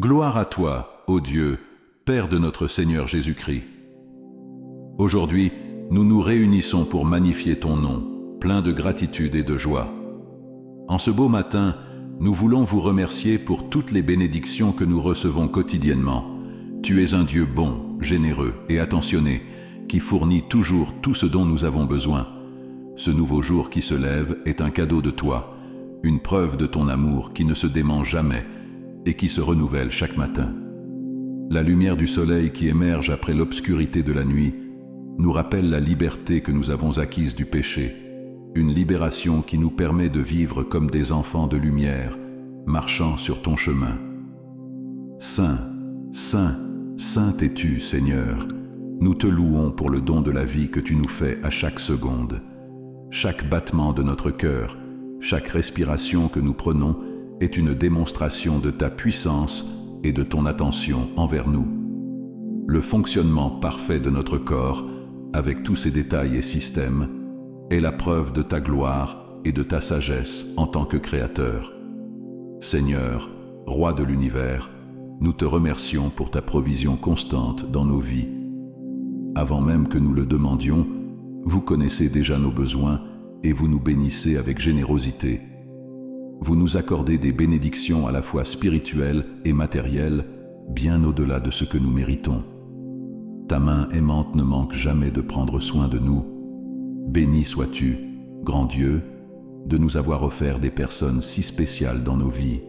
Gloire à toi, ô Dieu, Père de notre Seigneur Jésus-Christ. Aujourd'hui, nous nous réunissons pour magnifier ton nom, plein de gratitude et de joie. En ce beau matin, nous voulons vous remercier pour toutes les bénédictions que nous recevons quotidiennement. Tu es un Dieu bon, généreux et attentionné, qui fournit toujours tout ce dont nous avons besoin. Ce nouveau jour qui se lève est un cadeau de toi, une preuve de ton amour qui ne se dément jamais et qui se renouvelle chaque matin. La lumière du soleil qui émerge après l'obscurité de la nuit nous rappelle la liberté que nous avons acquise du péché, une libération qui nous permet de vivre comme des enfants de lumière, marchant sur ton chemin. Saint, Saint, Saint es-tu, Seigneur. Nous te louons pour le don de la vie que tu nous fais à chaque seconde. Chaque battement de notre cœur, chaque respiration que nous prenons est une démonstration de ta puissance et de ton attention envers nous. Le fonctionnement parfait de notre corps, avec tous ses détails et systèmes, est la preuve de ta gloire et de ta sagesse en tant que Créateur. Seigneur, Roi de l'univers, nous te remercions pour ta provision constante dans nos vies. Avant même que nous le demandions, vous connaissez déjà nos besoins et vous nous bénissez avec générosité. Vous nous accordez des bénédictions à la fois spirituelles et matérielles, bien au-delà de ce que nous méritons. Ta main aimante ne manque jamais de prendre soin de nous. Béni sois-tu, grand Dieu, de nous avoir offert des personnes si spéciales dans nos vies,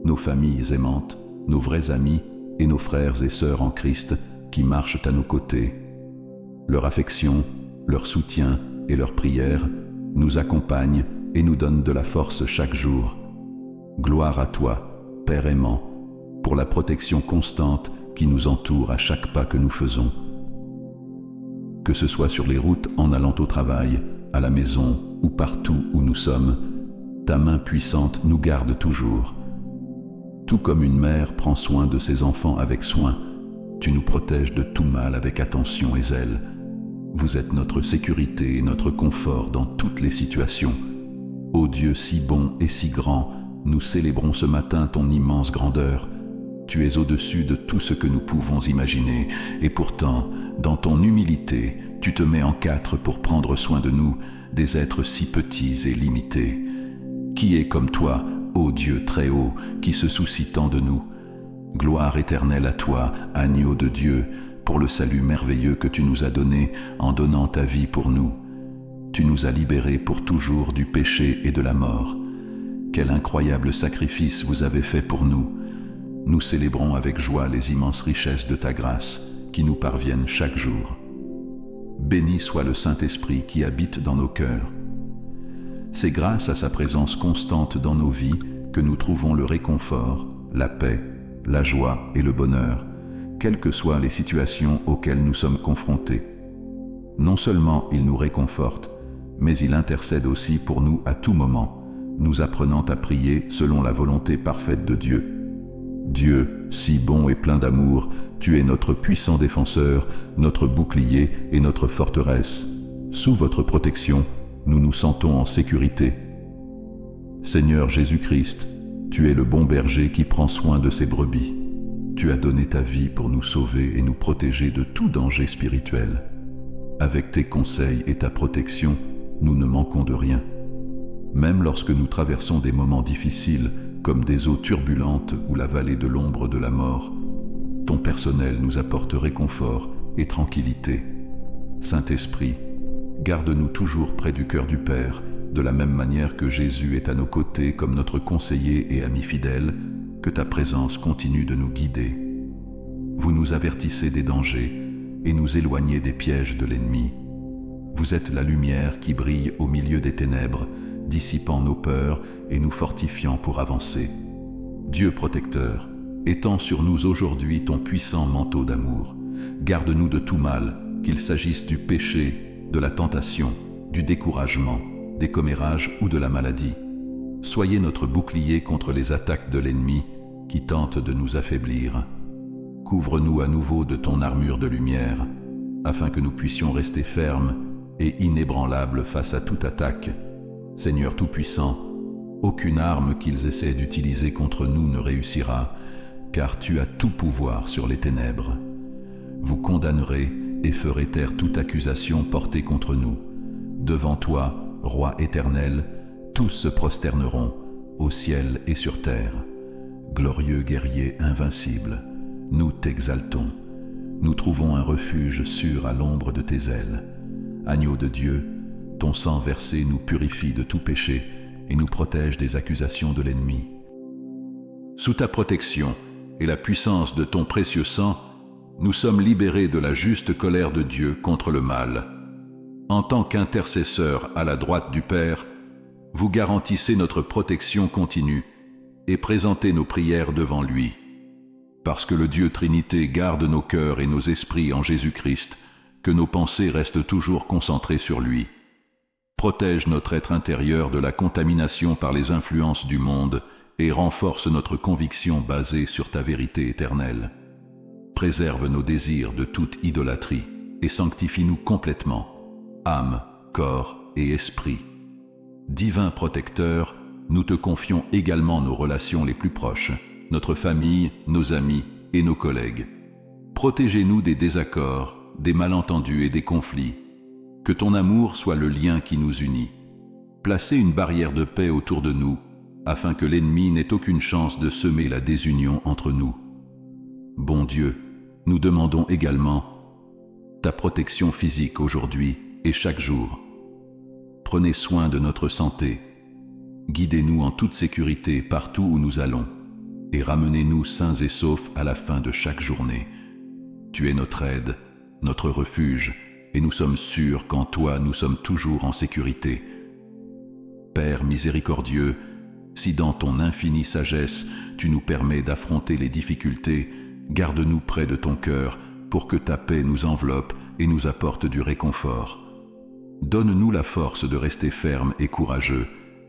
nos familles aimantes, nos vrais amis et nos frères et sœurs en Christ qui marchent à nos côtés. Leur affection, leur soutien et leur prière nous accompagnent et nous donnent de la force chaque jour. Gloire à toi, Père aimant, pour la protection constante qui nous entoure à chaque pas que nous faisons. Que ce soit sur les routes en allant au travail, à la maison ou partout où nous sommes, ta main puissante nous garde toujours. Tout comme une mère prend soin de ses enfants avec soin, tu nous protèges de tout mal avec attention et zèle. Vous êtes notre sécurité et notre confort dans toutes les situations. Ô Dieu si bon et si grand, nous célébrons ce matin ton immense grandeur. Tu es au-dessus de tout ce que nous pouvons imaginer, et pourtant, dans ton humilité, tu te mets en quatre pour prendre soin de nous, des êtres si petits et limités. Qui est comme toi, ô Dieu très haut, qui se soucie tant de nous? Gloire éternelle à toi, agneau de Dieu, pour le salut merveilleux que tu nous as donné en donnant ta vie pour nous. Tu nous as libérés pour toujours du péché et de la mort. Quel incroyable sacrifice vous avez fait pour nous. Nous célébrons avec joie les immenses richesses de ta grâce qui nous parviennent chaque jour. Béni soit le Saint-Esprit qui habite dans nos cœurs. C'est grâce à sa présence constante dans nos vies que nous trouvons le réconfort, la paix, la joie et le bonheur, quelles que soient les situations auxquelles nous sommes confrontés. Non seulement il nous réconforte, mais il intercède aussi pour nous à tout moment, nous apprenant à prier selon la volonté parfaite de Dieu. Dieu, si bon et plein d'amour, tu es notre puissant défenseur, notre bouclier et notre forteresse. Sous votre protection, nous nous sentons en sécurité. Seigneur Jésus-Christ, tu es le bon berger qui prend soin de ses brebis. Tu as donné ta vie pour nous sauver et nous protéger de tout danger spirituel. Avec tes conseils et ta protection, nous ne manquons de rien. Même lorsque nous traversons des moments difficiles, comme des eaux turbulentes ou la vallée de l'ombre de la mort, ton personnel nous apporte réconfort et tranquillité. Saint-Esprit, garde-nous toujours près du cœur du Père, de la même manière que Jésus est à nos côtés comme notre conseiller et ami fidèle, que ta présence continue de nous guider. Vous nous avertissez des dangers et nous éloignez des pièges de l'ennemi. Vous êtes la lumière qui brille au milieu des ténèbres, dissipant nos peurs et nous fortifiant pour avancer. Dieu protecteur, étends sur nous aujourd'hui ton puissant manteau d'amour. Garde-nous de tout mal, qu'il s'agisse du péché, de la tentation, du découragement, des commérages ou de la maladie. Soyez notre bouclier contre les attaques de l'ennemi qui tente de nous affaiblir. Couvre-nous à nouveau de ton armure de lumière, afin que nous puissions rester fermes et inébranlables face à toute attaque. Seigneur Tout-Puissant, aucune arme qu'ils essaient d'utiliser contre nous ne réussira, car tu as tout pouvoir sur les ténèbres. Vous condamnerez et ferez taire toute accusation portée contre nous. Devant toi, Roi éternel, tous se prosterneront, au ciel et sur terre. Glorieux guerrier invincible, nous t'exaltons. Nous trouvons un refuge sûr à l'ombre de tes ailes. Agneau de Dieu, ton sang versé nous purifie de tout péché et nous protège des accusations de l'ennemi. Sous ta protection et la puissance de ton précieux sang, nous sommes libérés de la juste colère de Dieu contre le mal. En tant qu'intercesseurs à la droite du Père, vous garantissez notre protection continue et présentez nos prières devant lui. Parce que le Dieu Trinité garde nos cœurs et nos esprits en Jésus-Christ, que nos pensées restent toujours concentrées sur lui. Protège notre être intérieur de la contamination par les influences du monde et renforce notre conviction basée sur ta vérité éternelle. Préserve nos désirs de toute idolâtrie et sanctifie-nous complètement, âme, corps et esprit. Divin protecteur, nous te confions également nos relations les plus proches, notre famille, nos amis et nos collègues. Protégez-nous des désaccords, des malentendus et des conflits. Que ton amour soit le lien qui nous unit. Placez une barrière de paix autour de nous, afin que l'ennemi n'ait aucune chance de semer la désunion entre nous. Bon Dieu, nous demandons également ta protection physique aujourd'hui et chaque jour. Prenez soin de notre santé. Guidez-nous en toute sécurité partout où nous allons et ramenez-nous sains et saufs à la fin de chaque journée. Tu es notre aide, notre refuge, et nous sommes sûrs qu'en toi nous sommes toujours en sécurité. Père miséricordieux, si dans ton infinie sagesse tu nous permets d'affronter les difficultés, garde-nous près de ton cœur pour que ta paix nous enveloppe et nous apporte du réconfort. Donne-nous la force de rester fermes et courageux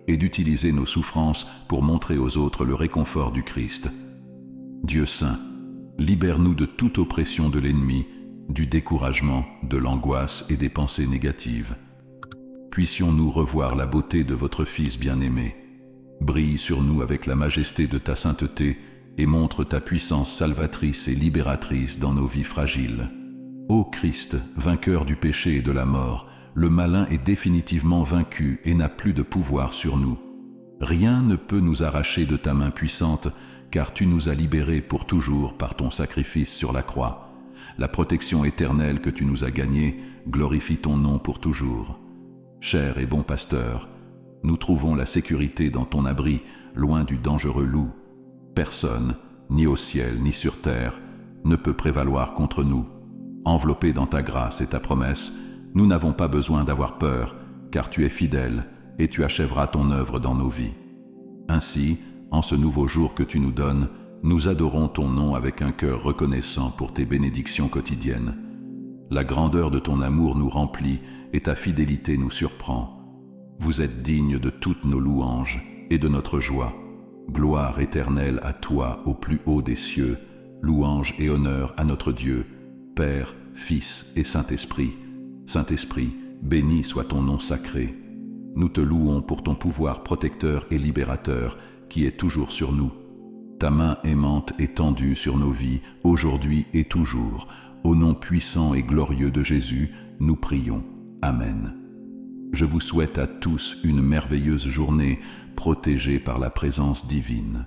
et d'utiliser nos souffrances pour montrer aux autres le réconfort du Christ. Dieu saint, libère-nous de toute oppression de l'ennemi, du découragement, de l'angoisse et des pensées négatives. Puissions-nous revoir la beauté de votre Fils bien-aimé. Brille sur nous avec la majesté de ta sainteté et montre ta puissance salvatrice et libératrice dans nos vies fragiles. Ô Christ, vainqueur du péché et de la mort, le malin est définitivement vaincu et n'a plus de pouvoir sur nous. Rien ne peut nous arracher de ta main puissante, car tu nous as libérés pour toujours par ton sacrifice sur la croix. La protection éternelle que tu nous as gagnée glorifie ton nom pour toujours. Cher et bon pasteur, nous trouvons la sécurité dans ton abri, loin du dangereux loup. Personne, ni au ciel ni sur terre, ne peut prévaloir contre nous. Enveloppés dans ta grâce et ta promesse, nous n'avons pas besoin d'avoir peur, car tu es fidèle et tu achèveras ton œuvre dans nos vies. Ainsi, en ce nouveau jour que tu nous donnes, nous adorons ton nom avec un cœur reconnaissant pour tes bénédictions quotidiennes. La grandeur de ton amour nous remplit et ta fidélité nous surprend. Vous êtes digne de toutes nos louanges et de notre joie. Gloire éternelle à toi au plus haut des cieux, louange et honneur à notre Dieu, Père, Fils et Saint-Esprit. Saint-Esprit, béni soit ton nom sacré. Nous te louons pour ton pouvoir protecteur et libérateur qui est toujours sur nous. Ta main aimante est tendue sur nos vies, aujourd'hui et toujours. Au nom puissant et glorieux de Jésus, nous prions. Amen. Je vous souhaite à tous une merveilleuse journée, protégée par la présence divine.